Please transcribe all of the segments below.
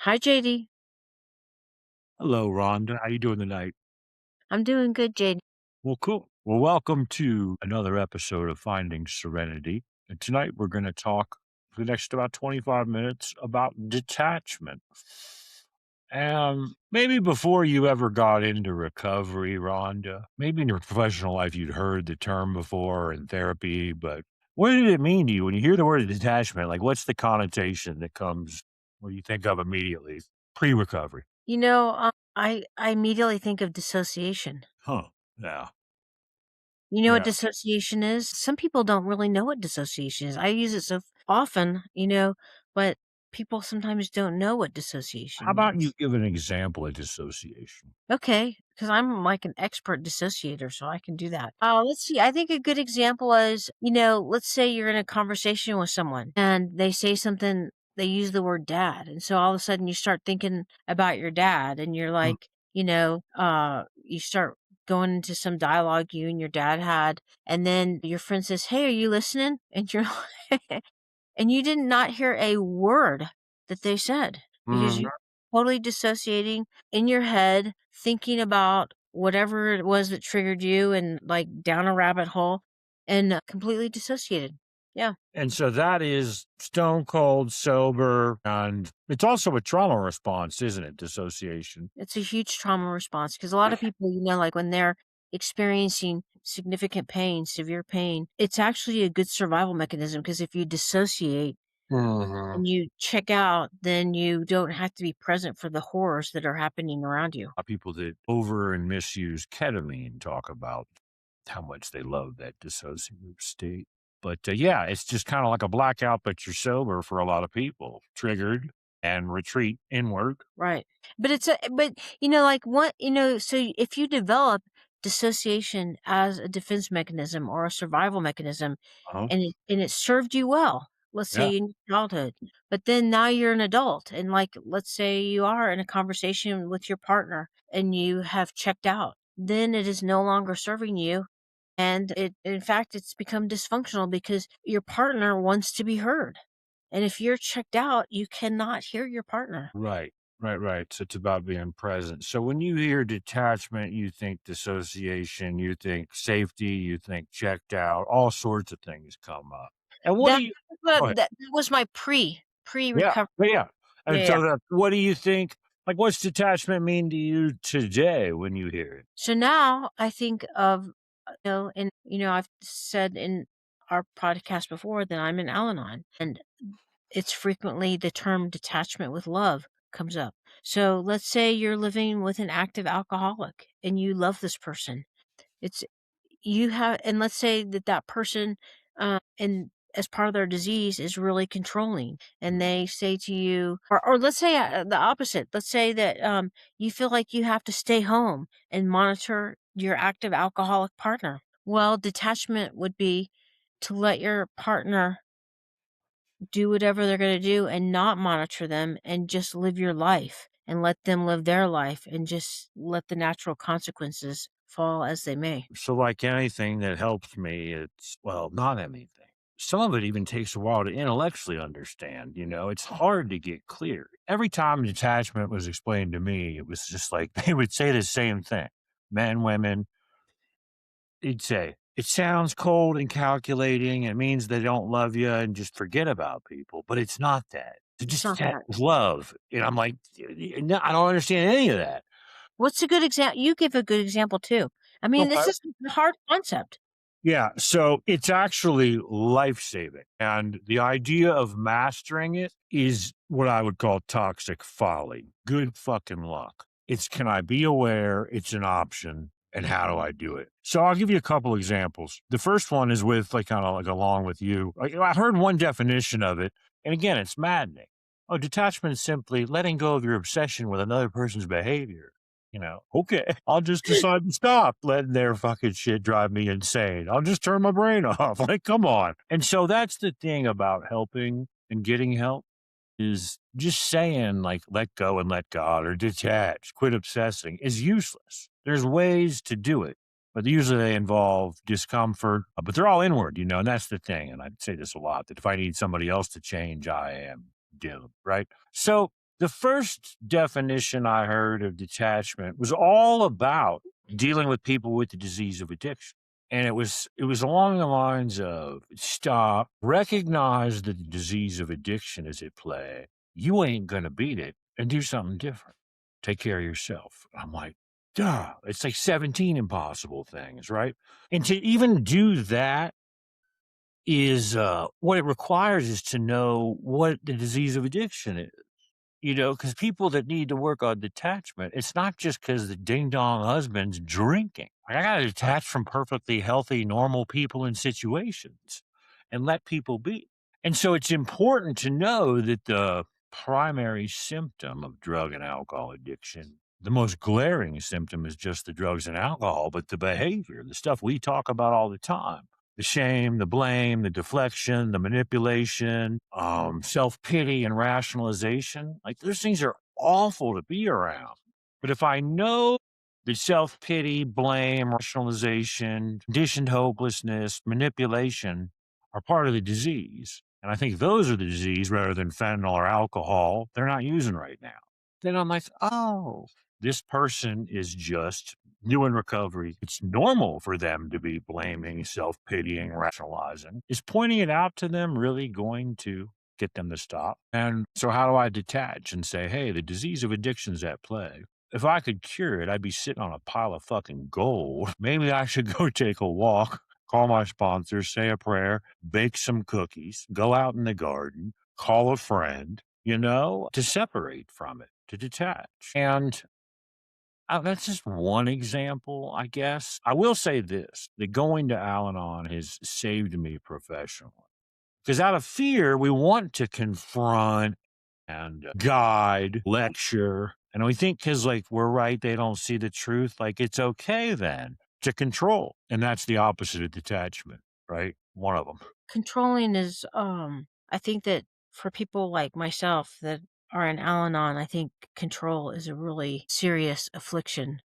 Hi, JD. Hello, Rhonda. How you doing tonight? I'm doing good, JD. Well, cool. Well, welcome to another episode of Finding Serenity. And tonight we're going to talk for the next about 25 minutes about detachment. Maybe before you ever got into recovery, Rhonda, maybe in your professional life you'd heard the term before in therapy, but what did it mean to you when you hear the word detachment? Like, what's the connotation that comes, what you think of immediately pre recovery? I immediately think of dissociation. Huh. Yeah. You know what Yeah. dissociation is? Some people don't really know what dissociation is. I use it so often, but people sometimes don't know what How dissociation about you means. give an example of dissociation? Okay, because I'm like an expert dissociator, so I can do that. Let's see. I think a good example is, let's say you're in a conversation with someone and they say something, they use the word dad. And so all of a sudden you start thinking about your dad and you're Mm, like, you start going into some dialogue you and your dad had. And then your friend says, "Hey, are you listening?" And you're like, and you did not hear a word that they said because mhm. you're totally dissociating in your head, thinking about whatever it was that triggered you and like down a rabbit hole and completely dissociated. Yeah. And so that is stone cold sober, and it's also a trauma response, isn't it? Dissociation. It's a huge trauma response because a lot of people, like when they're experiencing significant pain, severe pain, it's actually a good survival mechanism because if you dissociate, Mhm. and you check out, then you don't have to be present for the horrors that are happening around you. People that over and misuse ketamine talk about how much they love that dissociative state. But yeah, it's just kind of like a blackout, but you're sober for a lot of people, triggered and retreat inward. Right. But like what, so if you develop dissociation as a defense mechanism or a survival mechanism Uh-huh. and it served you well, let's Yeah. say in your childhood, but then now you're an adult and like let's say you are in a conversation with your partner and you have checked out, then it is no longer serving you. And it in fact, it's become dysfunctional because your partner wants to be heard. And if you're checked out, you cannot hear your partner. Right. Right. So it's about being present. So when you hear detachment, you think dissociation, you think safety, you think checked out, all sorts of things come up. And what do That you that go ahead. that was my Yeah. pre-recovery. Yeah. And Yeah, yeah. so that what do you think, like, what's detachment mean to you today when you hear it? So now I think of, and, I've said in our podcast before that I'm an Al-Anon, and it's frequently the term detachment with love comes up. So let's say you're living with an active alcoholic and you love this person. It's You have and let's say that that person, and as part of their disease is really controlling, and they say to you or let's say, the opposite. Let's say that, you feel like you have to stay home and monitor your active alcoholic partner. Well, detachment would be to let your partner do whatever they're gonna do and not monitor them and just live your life and let them live their life and just let the natural consequences fall as they may. So, like anything that helps me, it's well, not anything. Some of it even takes a while to intellectually understand, it's hard to get clear. Every time detachment was explained to me, it was just like they would say the same thing. Men, women, he'd say, it sounds cold and calculating. It means they don't love you and just forget about people, but it's not that. It's It's just not that that. love. And I'm like, No, I don't understand any of that. What's a good example? You give a good example too. I mean, Okay. this is a hard concept. Yeah, so it's actually life-saving, and the idea of mastering it is what I would call toxic folly. Good fucking luck. It's can I be aware it's an option, and how do I do it? So I'll give you a couple examples. The first one is with like kind of like along with you. I heard one definition of it, and again, it's maddening. Oh, detachment is simply letting go of your obsession with another person's behavior. Okay, I'll just decide to stop letting their fucking shit drive me insane. I'll just turn my brain off. Like, come on. And so that's the thing about helping and getting help is just saying, like, let go and let God or detach, quit obsessing is useless. There's ways to do it, but usually they involve discomfort, but they're all inward, and that's the thing. And I say this a lot that if I need somebody else to change, I am doomed, right? So The first definition I heard of detachment was all about dealing with people with the disease of addiction. And it was along the lines of stop, recognize that the disease of addiction is at play. You ain't gonna beat it and do something different. Take care of yourself. I'm like, duh. It's like 17 impossible things, right? And to even do that is what it requires is to know what the disease of addiction is. Because people that need to work on detachment, it's not just because the ding dong husband's drinking. Like, I got to detach from perfectly healthy, normal people and situations and let people be. And so it's important to know that the primary symptom of drug and alcohol addiction, the most glaring symptom is just the drugs and alcohol, but the behavior, the stuff we talk about all the time, the shame, the blame, the deflection, the manipulation, self pity, and rationalization. Like those things are awful to be around. But if I know that self pity, blame, rationalization, conditioned hopelessness, manipulation are part of the disease, and I think those are the disease rather than fentanyl or alcohol they're not using right now, then I'm like, oh, this person is just new in recovery. It's normal for them to be blaming, self pitying, rationalizing. Is pointing it out to them really going to get them to stop? And so, how do I detach and say, hey, the disease of addiction's at play? If I could cure it, I'd be sitting on a pile of fucking gold. Maybe I should go take a walk, call my sponsor, say a prayer, bake some cookies, go out in the garden, call a friend, to separate from it, to detach. And that's just one example, I guess. I will say this, that going to Al-Anon has saved me professionally. Because out of fear, we want to confront and guide, lecture. And we think because, like, we're right, they don't see the truth. Like, it's okay then to control. And that's the opposite of detachment, right? One of them. Controlling is, I think that for people like myself that are in Al-Anon, I think control is a really serious affliction.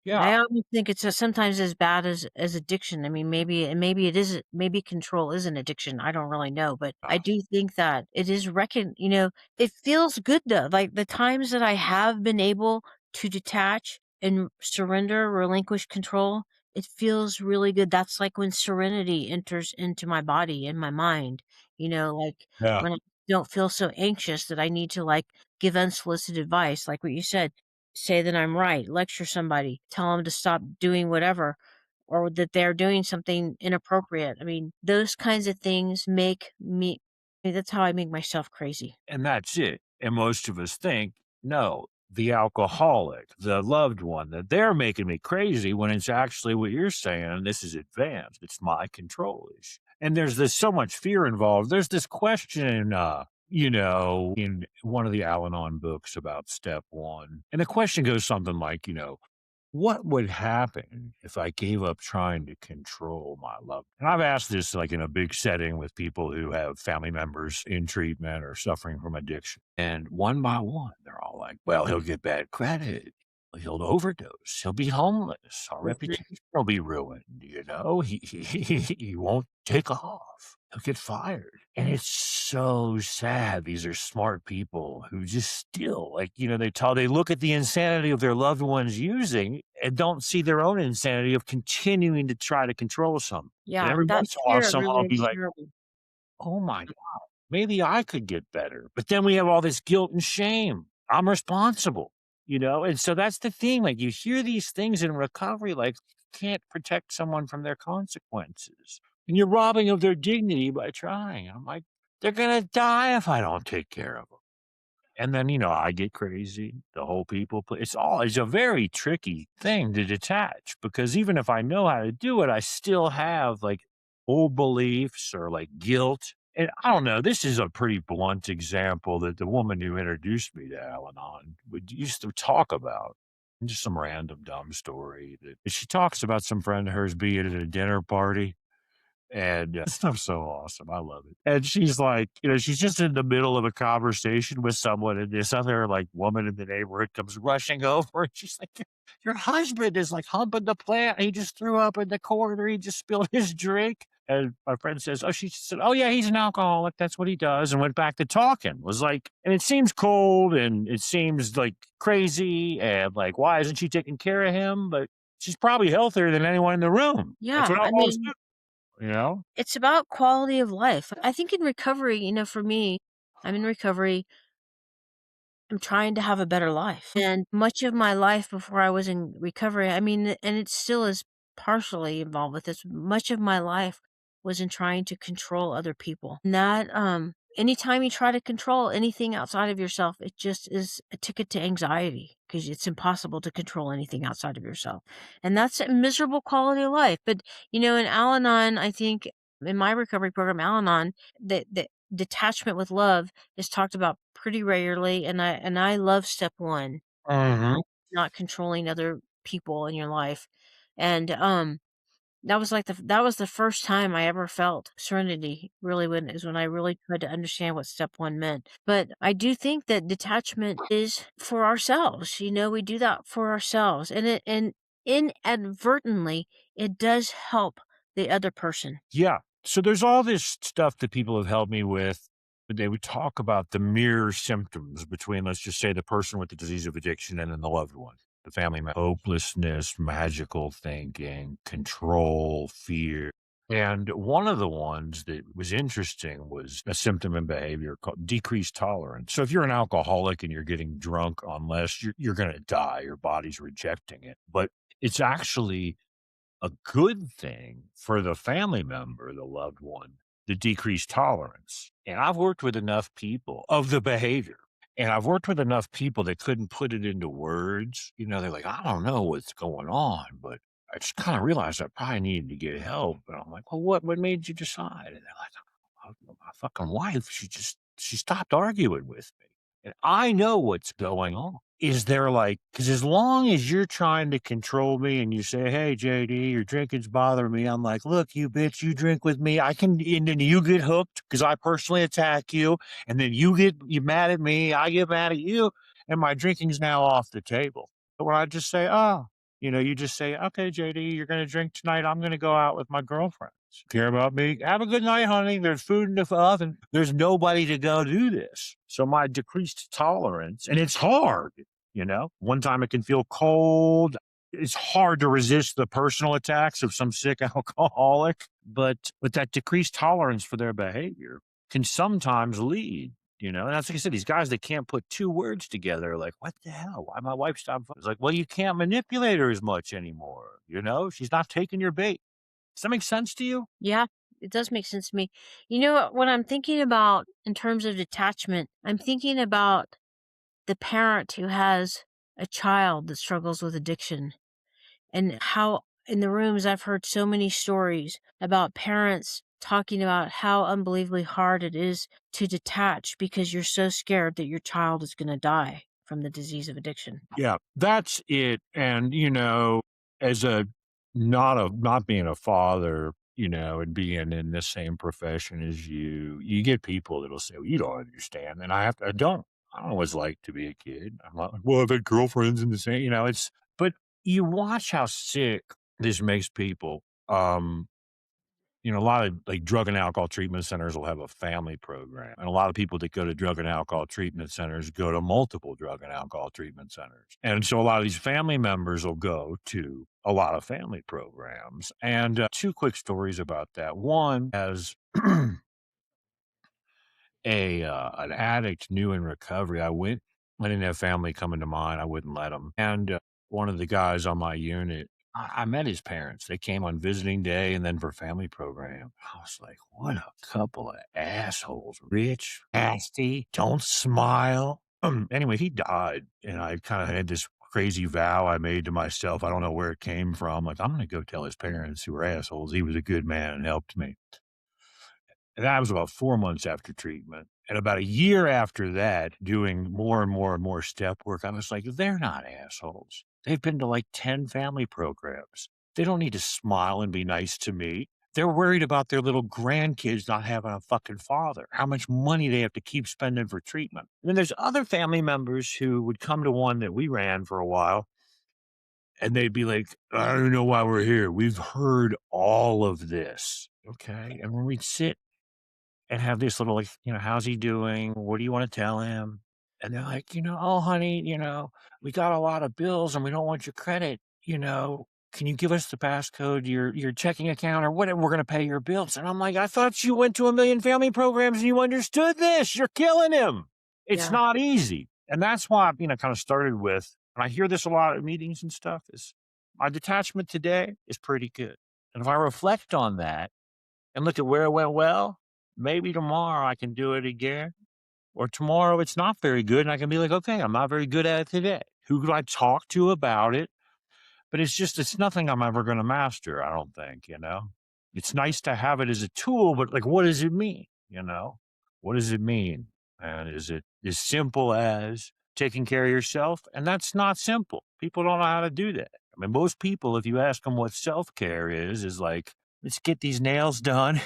Yeah. I almost think it's sometimes as bad as addiction. I mean, maybe it is maybe control is an addiction. I don't really know, but I do think that it is it feels good though. Like the times that I have been able to detach and surrender, relinquish control, it feels really good. That's like when serenity enters into my body and my mind, like Yeah. when I don't feel so anxious that I need to like give unsolicited advice, like what you said, say that I'm right, lecture somebody, tell them to stop doing whatever, or that they're doing something inappropriate. I mean, those kinds of things make me that's how I make myself crazy. And that's it. And most of us think, no, the alcoholic, the loved one, that they're making me crazy when it's actually what you're saying. And this is advanced. It's my control issue. And there's so much fear involved. There's this question, in one of the Al Anon books about step one. And the question goes something like, what would happen if I gave up trying to control my love? And I've asked this like in a big setting with people who have family members in treatment or suffering from addiction. And one by one, they're all like, well, he'll get bad credit. He'll overdose. He'll be homeless. Our Mhm. reputation will be ruined. He won't take off. He'll get fired. And it's so sad. These are smart people who just still like, they look at the insanity of their loved ones using and don't see their own insanity of continuing to try to control something. And Yeah, every that once in a while, fear someone really will be is like, terrible. oh my God, maybe I could get better. But then we have all this guilt and shame. I'm responsible. And so that's the thing. Like you hear these things in recovery, like you can't protect someone from their consequences. And you're robbing of their dignity by trying. I'm like, they're going to die if I don't take care of them. And then, I get crazy. The whole people play. It's a very tricky thing to detach because even if I know how to do it, I still have like old beliefs or like guilt. And I don't know. This is a pretty blunt example that the woman who introduced me to Al Anon would used to talk about. Just some random dumb story that she talks about some friend of hers being at a dinner party and stuff's so awesome. I love it. And she's like, she's just in the middle of a conversation with someone, and this other like woman in the neighborhood comes rushing over, and she's like, "Your husband is like humping the plant. He just threw up in the corner. He just spilled his drink." And my friend says, "Oh," she said, "Oh, yeah, he's an alcoholic. That's what he does," and went back to talking. Was like, and it seems cold and it seems like crazy and like, why isn't she taking care of him? But she's probably healthier than anyone in the room. That's Yeah, what I alcoholics mean, do, you know? it's about quality of life. I think in recovery, for me, I'm in recovery. I'm trying to have a better life. And much of my life before I was in recovery, I mean, and it still is partially involved with this, much of my life was in trying to control other people. And that, anytime you try to control anything outside of yourself, it just is a ticket to anxiety because it's impossible to control anything outside of yourself. And that's a miserable quality of life. But, in Al Anon, I think in my recovery program, Al Anon, the detachment with love is talked about pretty regularly, and I love step 1, Mhm. not controlling other people in your life, and, that was the first time I ever felt serenity, really, when I really tried to understand what step 1 meant, but I do think that detachment is for ourselves, we do that for ourselves, and inadvertently, it does help the other person. Yeah. So there's all this stuff that people have helped me with. But they would talk about the mirror symptoms between, let's just say, the person with the disease of addiction and then the loved one. The family, hopelessness, magical thinking, control, fear. And one of the ones that was interesting was a symptom and behavior called decreased tolerance. So if you're an alcoholic and you're getting drunk, unless you're going to die, your body's rejecting it. But it's actually a good thing for the family member, the loved one, the decreased tolerance. And I've worked with enough people of the behavior, and I've worked with enough people that couldn't put it into words. They're like, I don't know what's going on, but I just kind of realized I probably needed to get help. And I'm like, well, what made you decide? And they're like, "Oh, my fucking wife, she stopped arguing with me. And I know what's going on. Is there like, because as long as you're trying to control me and you say, hey, JD, your drinking's bothering me, I'm like, look, you bitch, you drink with me. And then you get hooked because I personally attack you. And then you mad at me. I get mad at you. And my drinking's now off the table. But when I just say, oh, you just say, okay, JD, you're going to drink tonight. I'm going to go out with my girlfriend. Care about me? Have a good night, honey. There's food in the oven. There's nobody to go do this. So my decreased tolerance, and it's hard, One time it can feel cold. It's hard to resist the personal attacks of some sick alcoholic, but that decreased tolerance for their behavior can sometimes lead. And that's like I said, these guys that can't put two words together, like, what the hell? Why my wife stopped? It's like, well, you can't manipulate her as much anymore. She's not taking your bait. Does that make sense to you? Yeah, it does make sense to me. What I'm thinking about in terms of detachment, I'm thinking about the parent who has a child that struggles with addiction, and how in the rooms I've heard so many stories about parents talking about how unbelievably hard it is to detach because you're so scared that your child is going to die from the disease of addiction. Yeah, that's it. And, as not being a father, and being in the same profession as you get people that'll say, well, you don't understand. And I don't know what it's like to be a kid. I'm not like, well, I've had girlfriends in the same, but you watch how sick this makes people. A lot of like drug and alcohol treatment centers will have a family program. And a lot of people that go to drug and alcohol treatment centers go to multiple drug and alcohol treatment centers. And so a lot of these family members will go to a lot of family programs. And two quick stories about that. One, as an addict new in recovery, I didn't have family coming to mind. I wouldn't let them. And one of the guys on my unit, I met his parents. They came on visiting day and then for family program. I was like, what a couple of assholes. Rich, nasty, don't smile. Anyway, he died. And I kind of had this crazy vow I made to myself. I don't know where it came from. Like, I'm going to go tell his parents who were assholes. He was a good man and helped me. And that was about 4 months after treatment. And about a year after that, doing more and more and more step work, I was like, they're not assholes. They've been to like 10 family programs. They don't need to smile and be nice to me. They're worried about their little grandkids not having a fucking father, how much money they have to keep spending for treatment. And then there's other family members who would come to one that we ran for a while, and they'd be like, I don't know why we're here. We've heard all of this. Okay. And when we'd sit and have this little, like, how's he doing? What do you want to tell him? And they're like, oh, honey, we got a lot of bills and we don't want your credit. Can you give us the passcode, to your checking account or whatever? We're going to pay your bills. And I'm like, I thought you went to a million family programs and you understood this. You're killing him. It's Yeah, not easy. And that's why, kind of started with, and I hear this a lot at meetings and stuff, is my detachment today is pretty good. And if I reflect on that, and look at where it went well, maybe tomorrow I can do it again. Or tomorrow it's not very good and I can be like, okay, I'm not very good at it today. Who could I talk to about it? But it's nothing I'm ever going to master, I don't think. It's nice to have it as a tool, but like, what does it mean? What does it mean? And is it as simple as taking care of yourself? And that's not simple. People don't know how to do that. I mean, most people, if you ask them what self care is like, let's get these nails done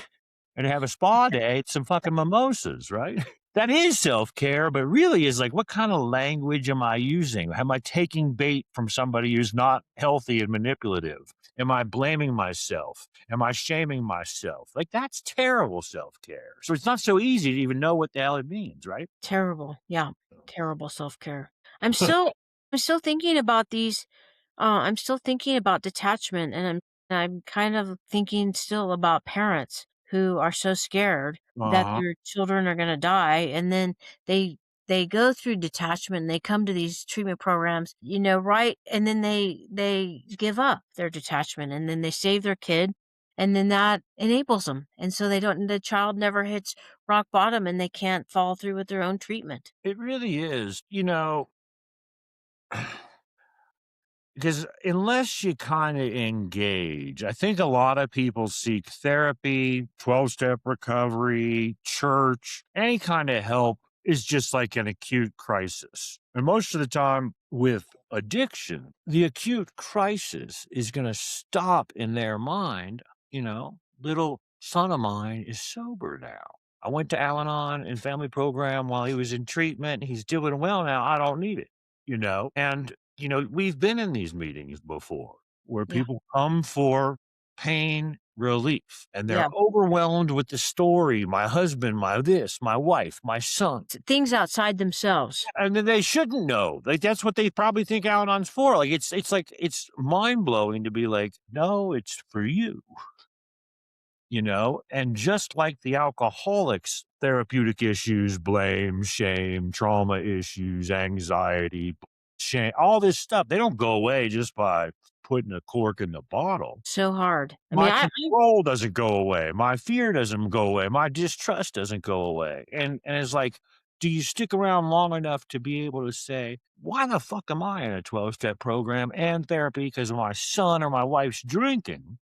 and have a spa day at some fucking mimosas, right? That is self-care, but really is like, what kind of language am I using? Am I taking bait from somebody who's not healthy and manipulative? Am I blaming myself? Am I shaming myself? Like, that's terrible self-care. So it's not so easy to even know what the hell it means, right? terrible. Yeah, terrible self-care. I'm still I'm still thinking about these I'm still thinking about detachment, and I'm kind of thinking still about parents who are so scared that Uh-huh. their children are gonna die, and then they they go through detachment, and they come to these treatment programs, right, and then they give up their detachment, and then they save their kid, and then that enables them, and so the child never hits rock bottom, and they can't follow through with their own treatment. It really is. Because unless you kind of engage, I think a lot of people seek therapy, 12-step recovery, church, any kind of help is just like an acute crisis. And most of the time with addiction, the acute crisis is going to stop in their mind. Little son of mine is sober now. I went to Al-Anon and family program while he was in treatment. He's doing well now. I don't need it. And we've been in these meetings before where Yeah, people come for pain relief and they're yeah. overwhelmed with the story. My husband, my this, my wife, my son. Things outside themselves. And then they shouldn't know. Like that's what they probably think Al Anon's for. Like it's mind blowing to be like, no, it's for you. And just like the alcoholics, therapeutic issues, blame, shame, trauma issues, anxiety, shame, all this stuff, they don't go away just by putting a cork in the bottle. So hard. I mean, My I control doesn't go away. My fear doesn't go away. My distrust doesn't go away. And it's like, do you stick around long enough to be able to say, why the fuck am I in a 12-step program and therapy because my son or my wife's drinking?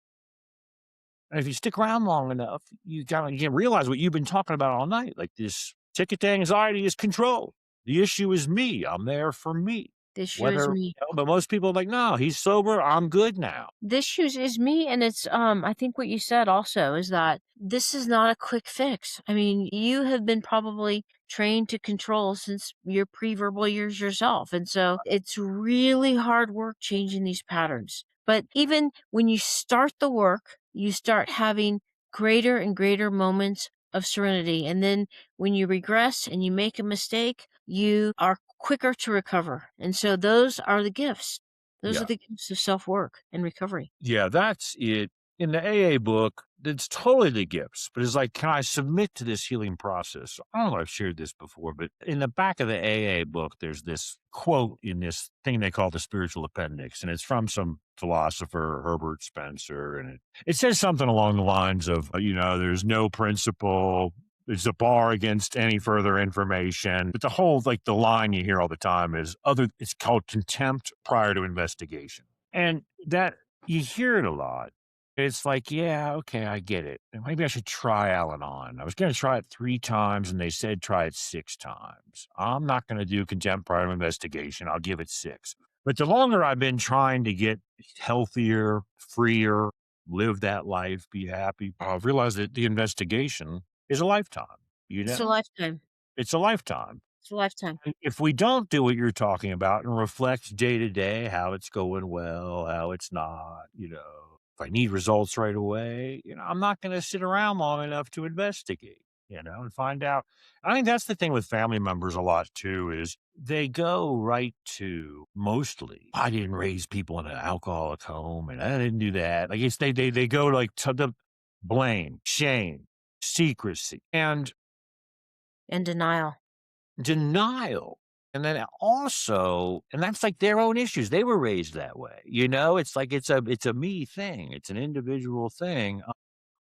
And if you stick around long enough, you can realize what you've been talking about all night. Like this ticket to anxiety is control. The issue is me. I'm there for me. this shows Whether, me but most people are like, no, he's sober. I'm good now. this shoes is me, and it's, I think what you said also is that this is not a quick fix. I mean, you have been probably trained to control since your pre-verbal years yourself, and so it's really hard work changing these patterns. But even when you start the work, you start having greater and greater moments of serenity, and then when you regress and you make a mistake, you are quicker to recover, and so those are the gifts. Those are Yeah. the gifts of self-work and recovery. Yeah, that's it. In the AA book, it's totally the gifts, but it's like, can I submit to this healing process? I don't know if I've shared this before, but in the back of the AA book, there's this quote in this thing they call the spiritual appendix, and it's from some philosopher, Herbert Spencer, and it says something along the lines of, there's no principle. There's a bar against any further information. But the whole, like the line you hear all the time is it's called contempt prior to investigation. And that you hear it a lot. It's like, yeah, okay, I get it. And maybe I should try Al Anon. I was going to try it 3 times and they said try it 6 times. I'm not going to do contempt prior to investigation. I'll give it 6. But the longer I've been trying to get healthier, freer, live that life, be happy, I've realized that the investigation is a lifetime. You It's a know, lifetime. it's a lifetime. It's a lifetime. If we don't do what you're talking about and reflect day to day how it's going well, how it's not. If I need results right away, I'm not going to sit around long enough to investigate, and find out. I think that's the thing with family members a lot too is they go right to mostly, I didn't raise people in an alcoholic home and I didn't do that. Like they go like to the blame, shame, secrecy, and And denial. denial. And then also, and that's like their own issues. They were raised that way. It's like it's a me thing. It's an individual thing.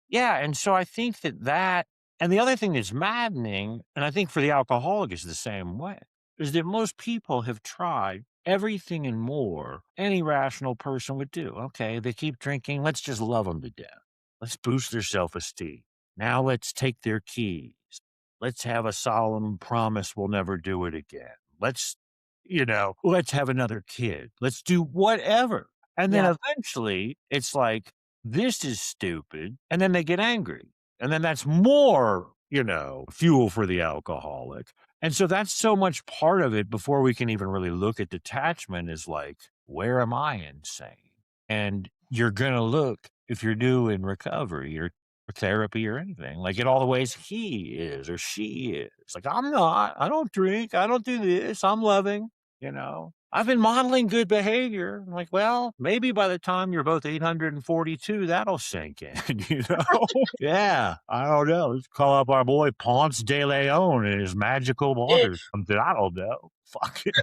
Yeah, and so I think that and the other thing that's maddening, and I think for the alcoholic is the same way, is that most people have tried everything and more any rational person would do. Okay, they keep drinking, let's just love them to death. Let's boost their self-esteem. Now let's take their keys. Let's have a solemn promise we'll never do it again. Let's have another kid. Let's do whatever. And then Yeah. eventually it's like, this is stupid. And then they get angry. And then that's more, fuel for the alcoholic. And so that's so much part of it before we can even really look at detachment is like, where am I insane? And you're going to look if you're new in recovery or therapy or anything, like in all the ways he is or she is. Like, I'm not, I don't drink, I don't do this, I'm loving, I've been modeling good behavior. I'm like, well, maybe by the time you're both 842, that'll sink in, Yeah, I don't know. Let's call up our boy Ponce de Leon and his magical water. Something I don't know. Fuck it.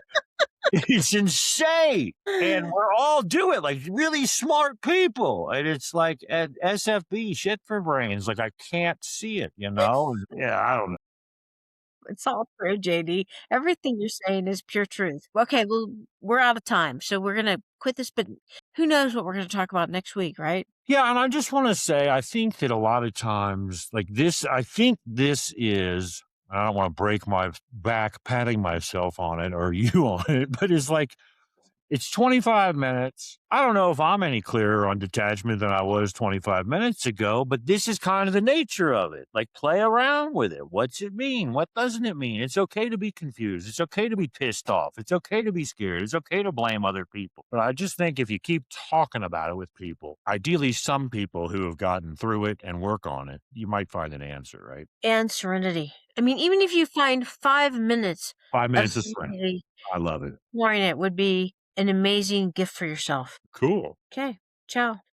It's insane. And we're all doing like really smart people. And it's like at SFB, shit for brains. Like I can't see it, Yeah, I don't know. It's all true, JD. Everything you're saying is pure truth. Okay, well, we're out of time, so we're gonna quit this, but who knows what we're gonna talk about next week, right? Yeah, and I just want to say, I think that a lot of times, like this, I think this is, I don't want to break my back patting myself on it or you on it, but it's like, it's 25 minutes. I don't know if I'm any clearer on detachment than I was 25 minutes ago, but this is kind of the nature of it. Like, play around with it. What's it mean? What doesn't it mean? It's okay to be confused. It's okay to be pissed off. It's okay to be scared. It's okay to blame other people. But I just think if you keep talking about it with people, ideally some people who have gotten through it and work on it, you might find an answer, right? And serenity. I mean, even if you find 5 minutes Five of minutes of strength. serenity, I love it. ignoring it would be an amazing gift for yourself. Cool. Okay, ciao.